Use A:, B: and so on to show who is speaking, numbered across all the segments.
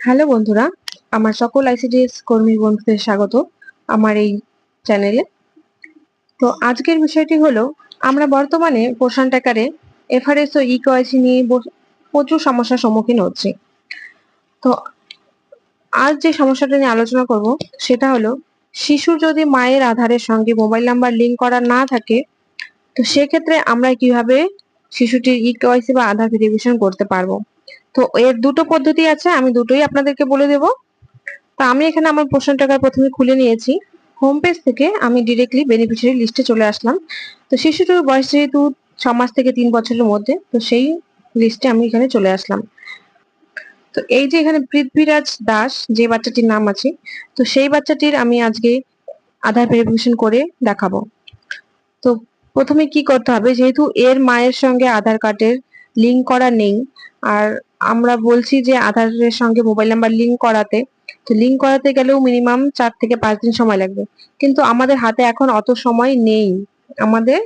A: Hello বন্ধুরা, আমার সকল আইসিডিএস কর্মী বন্ধুদের স্বাগত আমার এই চ্যানেলে। তো আজকের বিষয়টি হলো, আমরা বর্তমানে পোষণ ট্র্যাকারে এফআরএস ও ইকেওয়াইসি নিয়ে প্রচুর সমস্যার সম্মুখীন হচ্ছি। তো আজ যে সমস্যাটা নিয়ে আলোচনা করব সেটা হলো, শিশু যদি মায়ের আধারের সঙ্গে মোবাইল নাম্বার লিংক করা না থাকে, তো সেক্ষেত্রে আমরা কিভাবে শিশুটির ইকেওয়াইসি বা আধার ভেরিফিকেশন করতে পারবো। তো এর দুটো পদ্ধতি আছে, আমি দুটোই আপনাদেরকে বলে দেবো। তা আমি এখানে আমার পোষণ ট্র্যাকার প্রথমে খুলে নিয়েছি। হোম পেজ থেকে আমি ডিরেক্টলি বেনিফিশিয়ারি লিস্টে চলে আসলাম। তো শিশুটির বয়স যেহেতু 6 মাস থেকে 3 বছরের মধ্যে, তো সেই লিস্টে আমি এখানে চলে আসলাম। তো এই যে এখানে পৃথ্বীরাজ দাস যে বাচ্চাটির নাম আছে, তো সেই বাচ্চাটির আমি আজকে আধার ভেরিফিকেশন করে দেখাবো। তো প্রথমে কি করতে হবে, যেহেতু এর মায়ের সঙ্গে আধার কার্ডের লিংক করা নেই, আর আমরা বলছি যে আধারের সঙ্গে মোবাইল নাম্বার লিংক করাতে, তো লিংক করাতে গেলেও মিনিমাম 4 থেকে 5 দিন সময় লাগবে। কিন্তু আমাদের হাতে এখন অত সময় নেই, আমাদের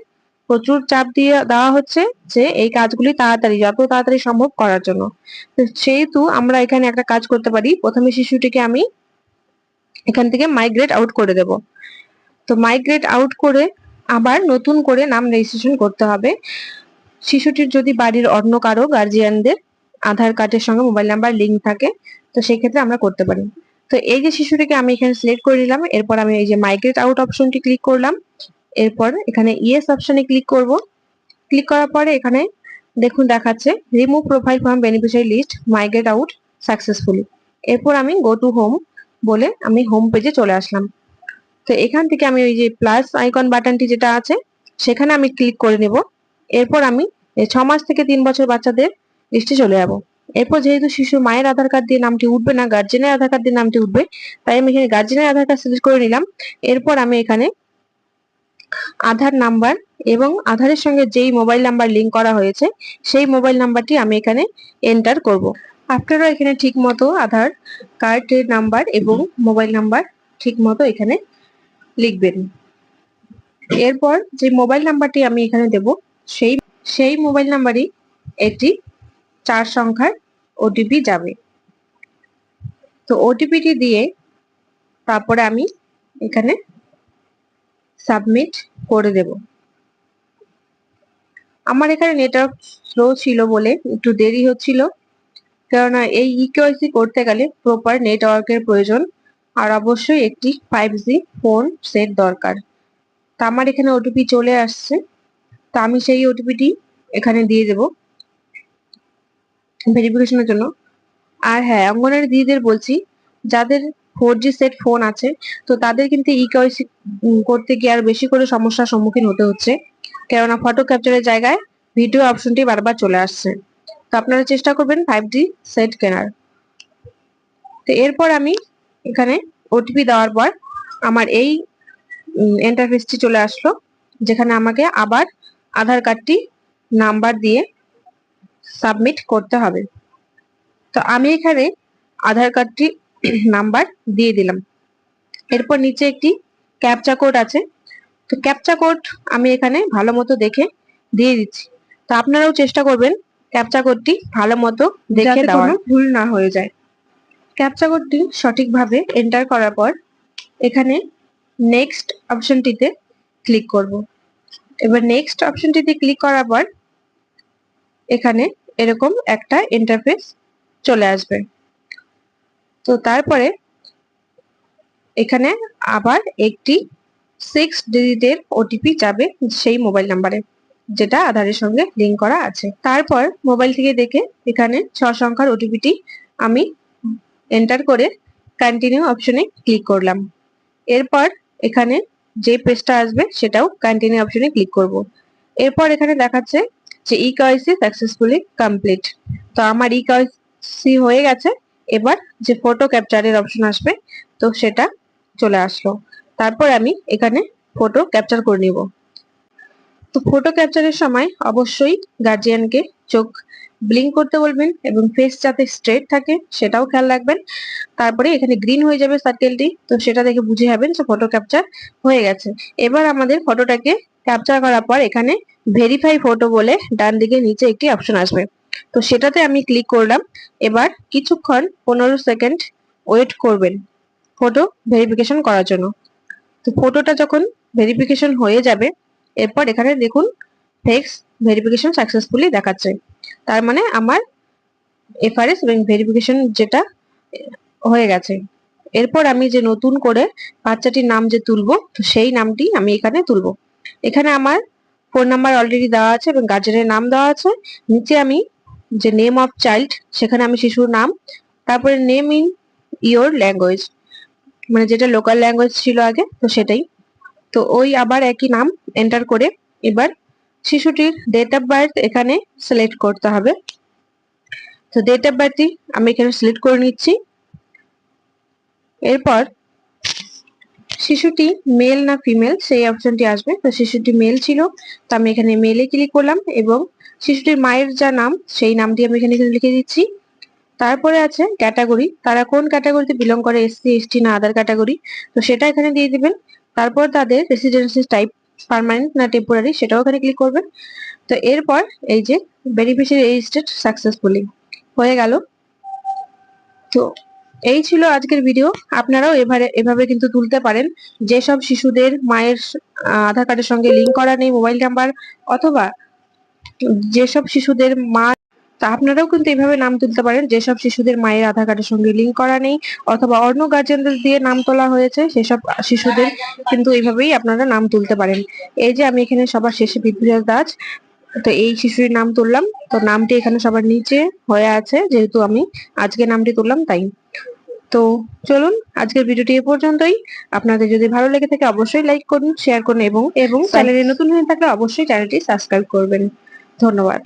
A: প্রচুর চাপ দিয়ে দেওয়া হচ্ছে যে এই কাজগুলি তাড়াতাড়ি, যত তাড়াতাড়ি সম্ভব করার জন্য। তো সেহেতু আমরা এখানে একটা কাজ করতে পারি, প্রথমে শিশুটিকে আমি এখান থেকে মাইগ্রেট আউট করে দেব। তো মাইগ্রেট আউট করে আবার নতুন করে নাম রেজিস্ট্রেশন করতে হবে। শিশুটির যদি বাড়ির অন্য কারো গার্জিয়ানদের আধার কার্ডের সঙ্গে মোবাইল নাম্বার লিংক থাকে, তো সেই ক্ষেত্রে আমরা করতে পারি। তো এই যে শিশুটিকে আমি এখানে সিলেক্ট করে নিলাম, এরপর আমি এই যে মাইগ্রেট আউট অপশনটি ক্লিক করলাম, এরপর এখানে ইয়েস অপশনে ক্লিক করব। ক্লিক করার পরে এখানে দেখুন দেখাচ্ছে remove profile from beneficiary list, migrate out successfully. এরপর আমি গো টু হোম বলে আমি হোম পেজে চলে আসলাম। তো এখান থেকে আমি ওই যে প্লাস আইকন বাটনটি যেটা আছে সেখানে আমি ক্লিক করে নেব। এরপর আমি 6 মাস থেকে 3 বছর বাচ্চাদের লিস্টে চলে যাব। এরপর যেহেতু শিশুর মায়ের আধার কার্ড দিয়ে নামটি উঠবে না, গার্জেনের আধার কার্ড দিয়ে নামটি উঠবে, তাই আমি এখানে গার্জেনের আধার কার্ড সিলেক্ট করে নিলাম। এরপর আমি এখানে আধার নাম্বার এবং আধারের সঙ্গে যেই মোবাইল নাম্বার লিংক করা হয়েছে সেই মোবাইল নাম্বারটি আমি এখানে এন্টার করব। আপনারা এখানে ঠিক মতো আধার কার্ডের নাম্বার এবং মোবাইল নাম্বার ঠিক মতো এখানে লিখবেন। এরপর যে মোবাইল নাম্বারটি আমি এখানে দেব, সেই সেই মোবাইল নাম্বারই একটি 4 সংখ্যার ওটিপি যাবে। তো ওটিপিটি দিয়ে তারপরে আমি এখানে সাবমিট করে দেব। আমার এখানে নেটওয়ার্ক স্লো ছিল বলে একটু দেরি হচ্ছিল, কেননা এই ইকেওয়াইসি করতে গেলে প্রপার নেটওয়ার্কের প্রয়োজন, আর অবশ্যই একটি 5G ফোন সেট দরকার। তা আমার এখানে ওটিপি চলে আসছে, তা আমি সেই ওটিপিটি এখানে দিয়ে দেব ভেরিফিকেশনের জন্য। আর হ্যাঁ, অঙ্গনারী দিদিদের বলছি, যাদের 4G সেট ফোন আছে, তো তাদের কিন্তু ইকেওয়াইসি করতে গিয়ে আর বেশি করে সমস্যার সম্মুখীন হতে হচ্ছে, কেননা ফটো ক্যাপচারের জায়গায় ভিডিও অপশনটি বারবার চলে আসছে। তো আপনারা চেষ্টা করবেন 5G সেট কেনার। তো এরপর আমি এখানে ওটিপি দেওয়ার পর আমার এই ইন্টারফেসটি চলে আসলো, যেখানে আমাকে আবার আধার কার্ডটি নাম্বার দিয়ে সাবমিট করতে হবে। তো আমি এখানে আধার কার্ডটি নাম্বার দিয়ে দিলাম। এরপর নিচে একটি ক্যাপচা কোড আছে, তো ক্যাপচা কোড আমি এখানে ভালো মতো দেখে দিয়ে দিচ্ছি। তো আপনারাও চেষ্টা করবেন ক্যাপচা কোডটি ভালো মতো দেখে দেওয়ার, ভুল না হয়ে যায়। ক্যাপচা কোডটি সঠিকভাবে এন্টার করার পর এখানে নেক্সট অপশনটিতে ক্লিক করব। এবার নেক্সট অপশনটিতে ক্লিক করার পর এখানে এরকম একটা ইন্টারফেস চলে আসবে। তো তারপরে এখানে আবার একটি 6 ডিজিটের ওটিপি যাবে সেই মোবাইল নাম্বারে যেটা আধারের সঙ্গে লিংক করা আছে। তারপর মোবাইল থেকে দেখে এখানে 6 সংখ্যার ওটিপিটি আমি এন্টার করে কন্টিনিউ অপশনে ক্লিক করলাম। এরপর এখানে যে পেজটা আসবে সেটাও কন্টিনিউ অপশনে ক্লিক করব। এরপর এখানে দেখাচ্ছে যে ইকেওয়াইসি সাকসেসফুলি কমপ্লিট। তো আমার ইকেওয়াইসি হয়ে গেছে। এবার যে ফটো ক্যাপচারের অপশন আসবে, তো সেটা চলে আসলো। তারপর আমি এখানে ফটো ক্যাপচার করে নিব। তো ফটো ক্যাপচারের সময় অবশ্যই গার্জিয়ানকে চোখ ব্লিঙ্ক করতে বলবেন এবং ফেস যাতে স্ট্রেট থাকে সেটাও খেয়াল রাখবেন। তারপরে এখানে গ্রিন হয়ে যাবে সার্কেলটি, তো সেটা দেখে বুঝে যাবেন যে ফটো ক্যাপচার হয়ে গেছে। এবার আমাদের ফটোটাকে ক্যাপচার করার পর এখানে ভেরিফাই ফটো বলে ডান দিকে নিচে একটি অপশন আসবে, তো সেটাতে আমি ক্লিক করলাম। এবার কিছুক্ষণ 15 সেকেন্ড ওয়েট করবেন ফটো ভেরিফিকেশন করার জন্য। তো ফটোটা যখন ভেরিফিকেশন হয়ে যাবে, এরপর এখানে দেখুন ফেক্স ভেরিফিকেশন সাকসেসফুলি দেখাচ্ছে। তার মানে আমার এফআরএস এবং ভেরিফিকেশন যেটা হয়ে গেছে। এরপর আমি যে নতুন করে বাচ্চাটির নাম যে তুলবো, তো সেই নামটি আমি এখানে তুলবো। এখানে আমার ফোন নাম্বার অলরেডি দেওয়া আছে এবং গার্জেনের নাম দেওয়া আছে। নিচে আমি যে নেম অফ চাইল্ড, সেখানে আমি শিশুর নাম, তারপরে নেম ইন ইওর ল্যাঙ্গুয়েজ, মানে যেটা লোকাল ল্যাঙ্গুয়েজ ছিল আগে, তো সেটাই। তো ওই আবার একই নাম এন্টার করে এবার শিশুটির ডেট অফ বার্থ এখানে সিলেক্ট করতে হবে। তো ডেট অফ বার্থটি আমি এখানে সিলেক্ট করে নিচ্ছি। এরপর শিশুটি মেল না ফিমেল সেই অপশনটি আসবে। তো শিশুটি মেল ছিল, তো আমি এখানে মেলে ক্লিক করলাম এবং শিশুটির মায়ের যা নাম সেই নামটি আমি এখানে লিখে দিচ্ছি। তারপরে আছে ক্যাটাগরি, তারা কোন ক্যাটাগরিতে বিলং করে, এসসি এসটি না আদার ক্যাটাগরি, তো সেটা এখানে দিয়ে দিবেন। তারপর তাদের রেসিডেন্সি টাইপ পার্মানেন্ট না টেম্পোরারি সেটাও এখানে ক্লিক করবেন। তো এরপর এই যে বেনিফিশিয়ারি রেজিস্টার্ড সাকসেসফুলি হয়ে গেল। তো এই ছিল আজকের ভিডিও। আপনারাও এভাবে কিন্তু তুলতে পারেন। যেসব শিশুদের মায়ের আধার কার্ডের সঙ্গে লিংক করা নেই মোবাইল নাম্বার, অথবা যেসব শিশুদের মা, তা আপনারাও কিন্তু এইভাবে নাম তুলতে পারেন যেসব শিশুদের মায়ের আধার কার্ডের সঙ্গে লিংক করা নেই, অথবা অন্য গার্জেনদের দিয়ে নাম তোলা হয়েছে, সেসব শিশুদের কিন্তু এইভাবেই আপনারা নাম তুলতে পারেন। এই যে আমি এখানে সবার শেষে বিদ্যুৎ দাস, তো এই শিশুর নাম তুললাম। তো নামটি এখানে সবার নিচে হয়ে আছে, যেহেতু আমি আজকে নামটি তুললাম তাই। তো চলুন আজকের ভিডিওটি এ পর্যন্তই। আপনাদের যদি ভালো লেগে থাকে অবশ্যই লাইক করুন, শেয়ার করুন এবং চ্যানেলে নতুন হয়ে থাকলে অবশ্যই চ্যানেলটি সাবস্ক্রাইব করবেন। ধন্যবাদ।